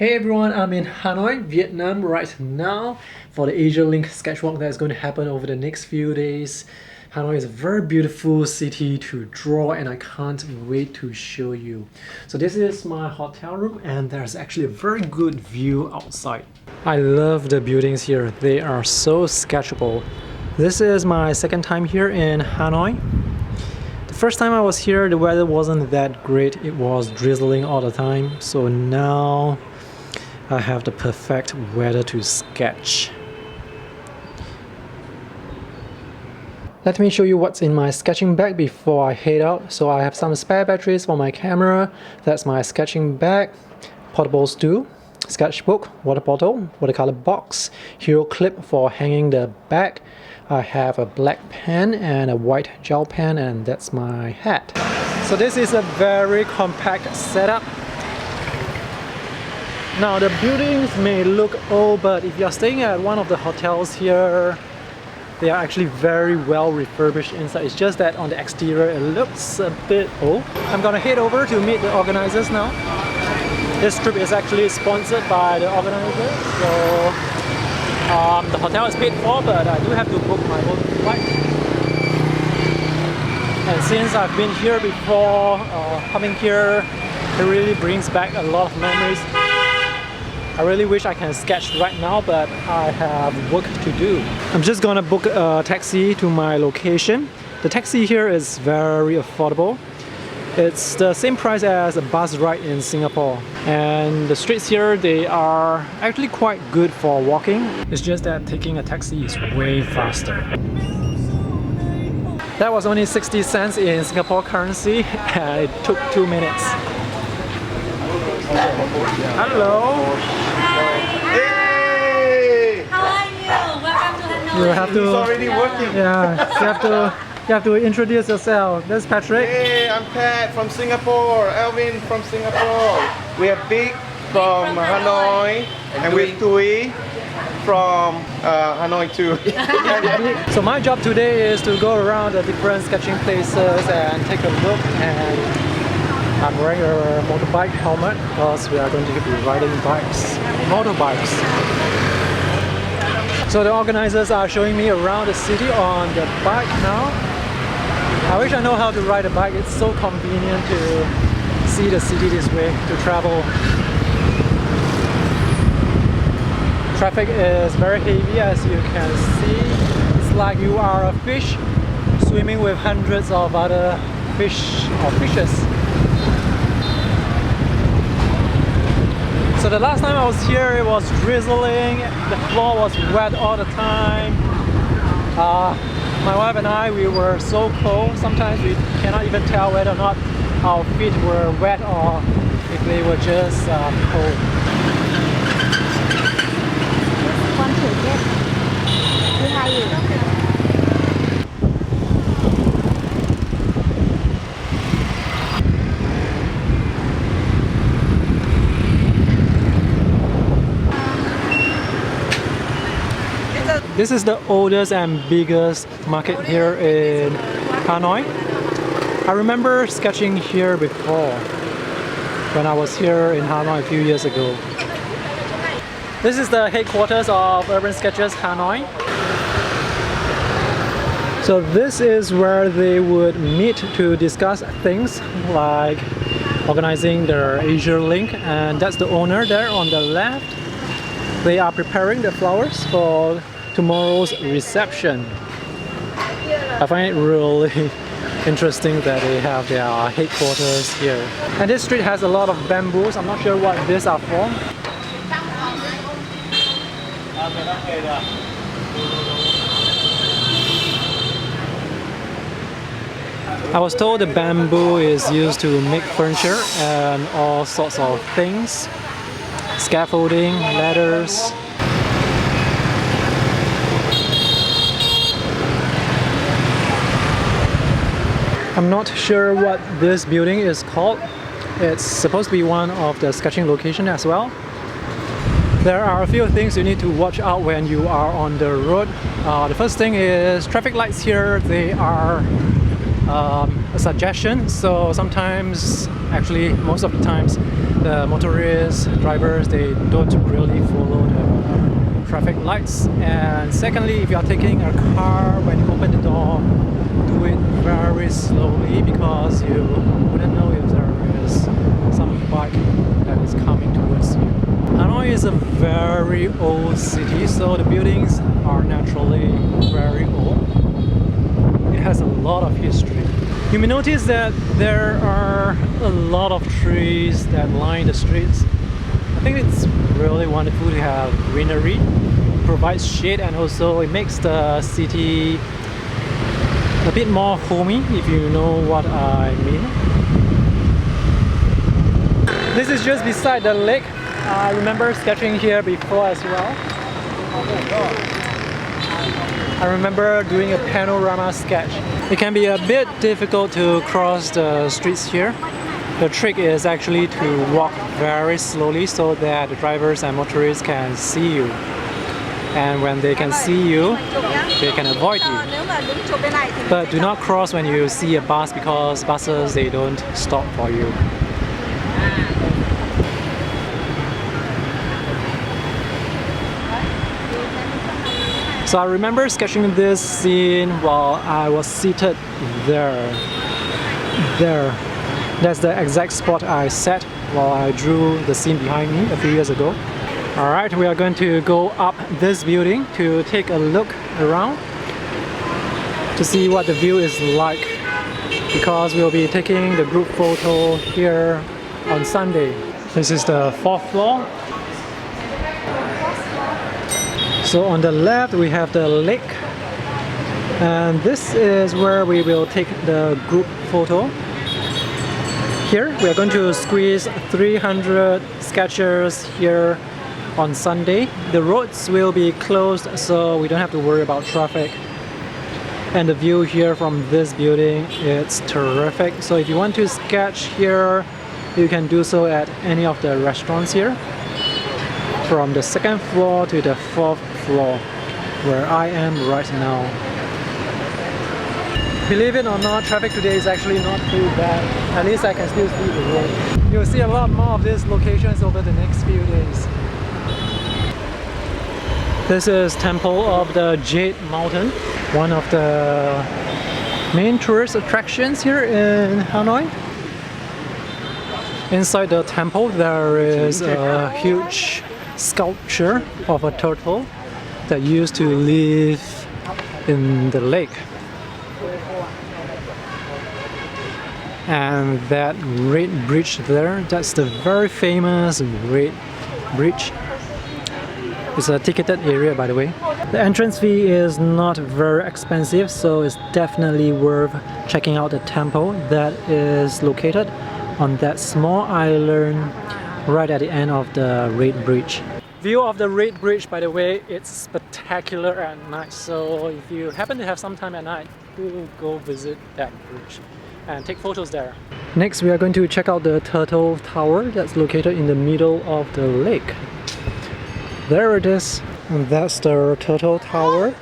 Hey everyone, I'm in Hanoi, Vietnam right now for the AsiaLink Sketchwalk that's going to happen over the next few days. Hanoi is a very beautiful city to draw and I can't wait to show you. So this is my hotel room and there's actually a very good view outside. I love the buildings here, they are so sketchable. This is my second time here in Hanoi. The first time I was here the weather wasn't that great, it was drizzling all the time. So now I have the perfect weather to sketch. Let me show you what's in my sketching bag before I head out. So I have some spare batteries for my camera. That's my sketching bag, portable stool, sketchbook, water bottle, watercolor box, hero clip for hanging the bag. I have a black pen and a white gel pen, and that's my hat. So this is a very compact setup. Now the buildings may look old, but if you're staying at one of the hotels here, they are actually very well refurbished inside. It's just that on the exterior it looks a bit old. I'm gonna head over to meet the organizers now. This trip is actually sponsored by the organizers, so the hotel is paid for, but I do have to book my own flight. And since I've been here before, coming here, it really brings back a lot of memories. I really wish I can sketch right now, but I have work to do. I'm just gonna book a taxi to my location. The taxi here is very affordable. It's the same price as a bus ride in Singapore. And the streets here, they are actually quite good for walking. It's just that taking a taxi is way faster. That was only 60 cents in Singapore currency and it took 2 minutes. Hello! Hey! How are you? Welcome to Hanoi. You have to. He's already working. Yeah, you have to introduce yourself. That's Patrick. Hey, I'm Pat from Singapore. Elvin from Singapore. We have Big from Hanoi, and we have Tui from Hanoi too. So my job today is to go around the different sketching places and take a look, and I'm wearing a motorbike helmet because we are going to be riding motorbikes. So the organizers are showing me around the city on the bike now. I wish I know how to ride a bike. It's so convenient to see the city this way, to travel. Traffic is very heavy, as you can see. It's like you are a fish swimming with hundreds of other fish or fishes. So the last time I was here, it was drizzling, the floor was wet all the time. My wife and I, we were so cold, sometimes we cannot even tell whether or not our feet were wet or if they were just cold. Want to get behind you. This is the oldest and biggest market here in Hanoi. I remember sketching here before when I was here in Hanoi a few years ago. This is the headquarters of Urban Sketches Hanoi. So this is where they would meet to discuss things like organizing their AsiaLink, and that's the owner there on the left. They are preparing the flowers for tomorrow's reception. I find it really interesting that they have their headquarters here. And this street has a lot of bamboos. I'm not sure what these are for. I was told the bamboo is used to make furniture and all sorts of things. Scaffolding, ladders. I'm not sure what this building is called. It's supposed to be one of the sketching locations as well. There are a few things you need to watch out when you are on the road. The first thing is traffic lights here. They are a suggestion. So sometimes, actually most of the times, the motorists, drivers, they don't really follow the traffic lights. And secondly, if you are taking a car, when you open the door, do it very slowly because you wouldn't know if there is some bike that is coming towards you. Hanoi is a very old city, so the buildings are naturally very old. It has a lot of history. You may notice that there are a lot of trees that line the streets. I think it's really wonderful to have greenery. It provides shade and also it makes the city a bit more homey, if you know what I mean. This is just beside the lake. I remember sketching here before as well. I remember doing a panorama sketch. It can be a bit difficult to cross the streets here. The trick is actually to walk very slowly so that the drivers and motorists can see you. And when they can see you, they can avoid you. But do not cross when you see a bus because buses, they don't stop for you. So I remember sketching this scene while I was seated there. That's the exact spot I sat while I drew the scene behind me a few years ago. Alright, we are going to go up this building to take a look around to see what the view is like, because we'll be taking the group photo here on Sunday. This is the 4th floor. So on the left we have the lake, and this is where we will take the group photo. Here we are going to squeeze 300 sketchers here on Sunday. The roads will be closed so we don't have to worry about traffic. And the view here from this building, it's terrific. So if you want to sketch here, you can do so at any of the restaurants here. From the 2nd floor to the 4th floor, where I am right now. Believe it or not, traffic today is actually not too bad. At least I can still see the road. You'll see a lot more of these locations over the next few days. This is Temple of the Jade Mountain, one of the main tourist attractions here in Hanoi. Inside the temple there is a huge sculpture of a turtle that used to live in the lake. And that red bridge there, that's the very famous red bridge. It's a ticketed area, by the way. The entrance fee is not very expensive, so it's definitely worth checking out the temple that is located on that small island right at the end of the red bridge. View of the red bridge, by the way, it's spectacular at night, so if you happen to have some time at night, do go visit that bridge and take photos there. Next we are going to check out the turtle tower that's located in the middle of the lake. There it is, and that's the turtle tower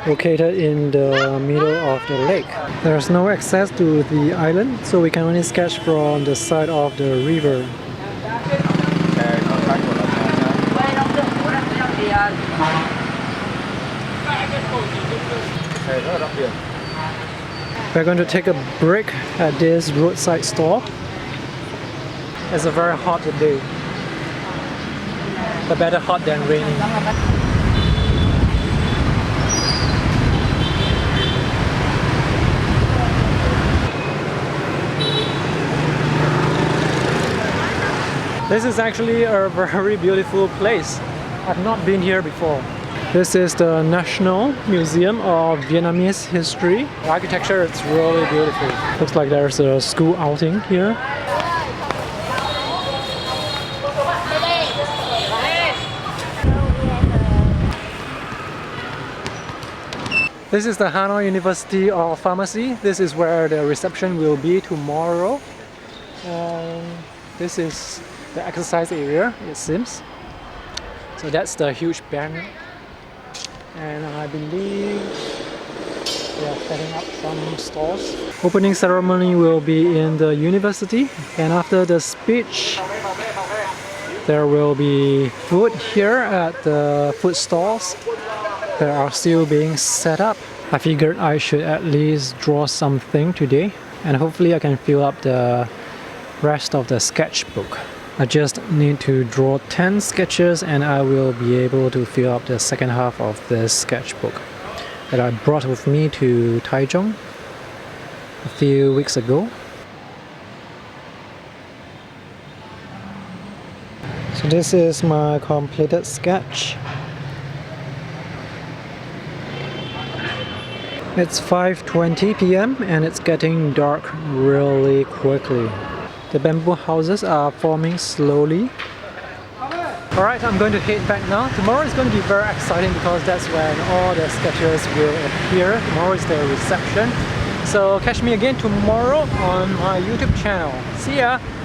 located in the middle of the lake. There's no access to the island, so we can only sketch from the side of the river. We're going to take a break at this roadside store. It's a very hot day, but better hot than raining. This is actually a very beautiful place. I've not been here before. This is the National Museum of Vietnamese History. The architecture is really beautiful. Looks like there's a school outing here. This is the Hanoi University of Pharmacy. This is where the reception will be tomorrow. And this is the exercise area, it seems. So that's the huge banner. And I believe They are setting up some stores. Opening ceremony will be in the university, and after the speech there will be food here at the food stalls that are still being set up. I figured I should at least draw something today, and hopefully I can fill up the rest of the sketchbook. I just need to draw 10 sketches and I will be able to fill up the second half of this sketchbook that I brought with me to Taichung a few weeks ago. So this is my completed sketch. It's 5:20 p.m. and it's getting dark really quickly. The bamboo houses are forming slowly. Alright, I'm going to head back now. Tomorrow is going to be very exciting because that's when all the sketches will appear. Tomorrow is the reception. So catch me again tomorrow on my YouTube channel. See ya!